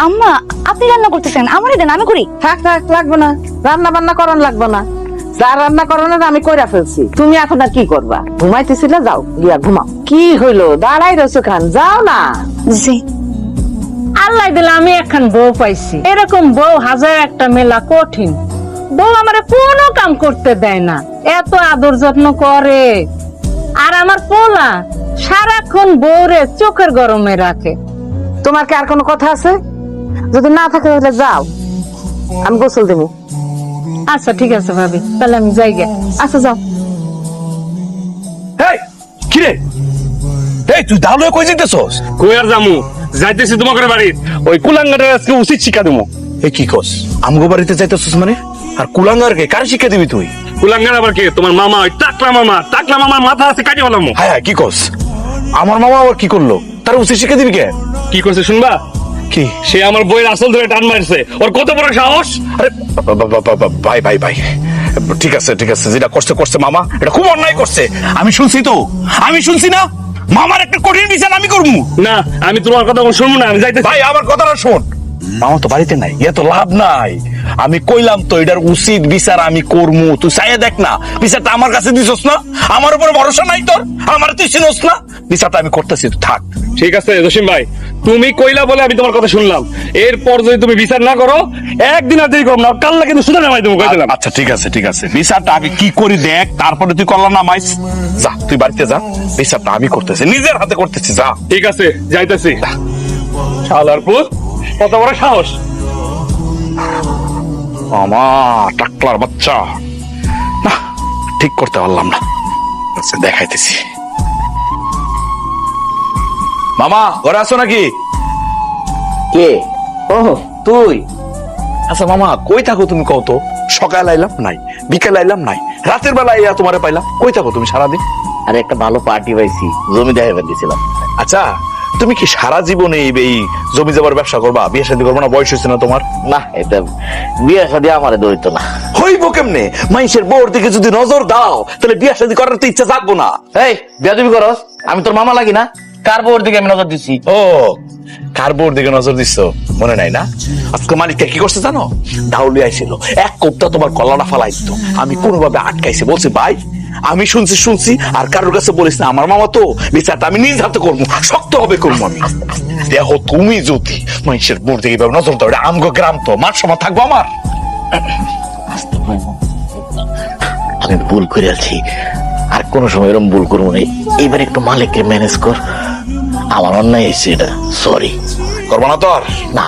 আম্মা আপনি রান্না করতেছেন, আমারই দেন, আমি করি। থাক থাক, লাগবে না, রান্না বান্না করান লাগবে না। যা রান্না করানোর আমি কইরা ফেলছি, তুমি এখন আর কি করবা? ঘুমাইতেছিলে, যাও গিয়া ঘুমাও। কি হইলো দাঁড়াই রয়েছো খান, যাও না। জি। আল্লাহ দিলে আমি এখন বউ পাইছি, এরকম বউ হাজার একটা মেলা কঠিন। বউ আমারে কোনো কাম করতে দেয় না, এত আদর যত্ন করে। আর আমার পোলা সারাক্ষণ বউরে চোখের গরমে রাখে। তোমার কি আর কোনো কথা আছে? যদি না থাকে তাহলে যাও, আমি গোসল দেবো। আচ্ছা ঠিক আছে ভাবি, তাহলে আমি যাই গে। আচ্ছা যাও। এই কি রে, এই তুই দাঁড়লে কই যাইতেছস? কই আর জামু, যাইতেছি তোমাদের বাড়ি। ওই কুলাঙ্গারের আজকে উচিত শিক্ষা দেবো। এই কি কস, আমগো বাড়িতে যাইতেছস মানে? আর কুলাঙ্গারকে কার শিক্ষা দিবি তুই? কুলাঙ্গার আবার কে? তোমার মামা, ওই টাকলা মামা। টাকলা মামার মাথা আছে কাটি বললাম। হ্যাঁ হ্যাঁ, কি কস? আমার মামা আবার কি করলো? তার উচিত শিক্ষা দিবি কে? কি করছে শুনবা? কি? সে আমার বইয়ের আসল ধরে টান মারছে। ওর কত বড় সাহস! আরে ভাই ভাই ভাই, ঠিক আছে ঠিক আছে, যেটা করছে করছে মামা, এটা খুব অন্যায় করছে। আমি শুনছি তো, আমি শুনছি না, মামার একটা কঠিন বিচার আমি করবো। না, আমি তোমার কথা শুনবো না, আমি যাইতেছি। ভাই আমার কথাটা শোন, মামা তো বাড়িতে নাই, ইয়ে তো লাভ নাই। আমি কইলাম তো এটার উচিত বিচার আমি করবো, তুই চাইয়া দেখ না। বিচারটা আমার কাছে দিছস না, আমার উপর ভরসা নাই তোর, আমার তুই চিনস না। বিচারটা আমি করতেছি, তুই থাক। ঠিক আছে জসিম ভাই, তুমি কইলা বলে আমি তোমার কথা শুনলাম। এরপর যদি তুমি বিচার না করো, একদিন আর দেরি করো না, কাল্লা কিন্তু সুদা নামাই দেবো, কই দিলাম। আচ্ছা ঠিক আছে ঠিক আছে, বিচারটা আগে কি করি দেখ, তারপরে তুই করলা না মাইস। যা তুই বাড়িতে যা, বিচারটা আমি করতেছি, নিজের হাতে করতেছি, যা। ঠিক আছে যাইতেছি। শালার পুত, কত বড় সাহস! মামা টাকলার বাচ্চা, না ঠিক করতে পারলাম না। আচ্ছা দেখাইতেছি। মামা ঘরে আছো নাকি? কে? ও তুই? আচ্ছা মামা কই থাকো তুমি? কত সকাল আইলাম নাই, বিকেল আইলাম নাই, রাতের বেলা আইয়া তোমারে পাইলাম। কই থাকো তুমি সারাদিন? আরে একটা ভালো পার্টি পাইছি, জমি দেখাইবার দিছিলাম। আচ্ছা তুমি কি সারা জীবনে এই জমি জমার ব্যবসা করবা? বিয়ে শাদী করবো না? বয়স হয়েছে না তোমার? না, এটা বিয়ে শাদী আমারে দইত না। হইব কেমনে? মানুষের বউর দিকে যদি নজর দাও, তাহলে বিয়ে শাদী করার তো ইচ্ছা জাগবো না। এই বেয়াদবি করস? আমি তোর মামা লাগি না? কার বউর দিকে আমি নজর দিছি? ও কার বউর দিকে নজর দিচ্ছ মনে নাই না? আজকে মালিকটা কি করছে জানো? ধাউলি আইছিল, এক কোপটা তোমার কলাটা ফালাই দিত। আমি কোনোভাবে আটকাইছি, বলছি ভাই আমি শুনছি আর কারোর কাছে বলিস না, আমার মামা তো, বিচারটা আমি নিজ হাতে করবো, শক্ত হবে করবো আমি। দেখো তুমি যদি মানুষের বোর দিকে এভাবে নজর দাও, এটা আমগো গ্রাম তো, মান সম্মান থাকবো আমার? আমি ভুল করে আছি, আর কোন সময় এরকম ভুল করবো না। এবার একটু মালিককে ম্যানেজ কর, আমার অন্যায় হয়েছে, এটা সরি। করবো না তো আর? না।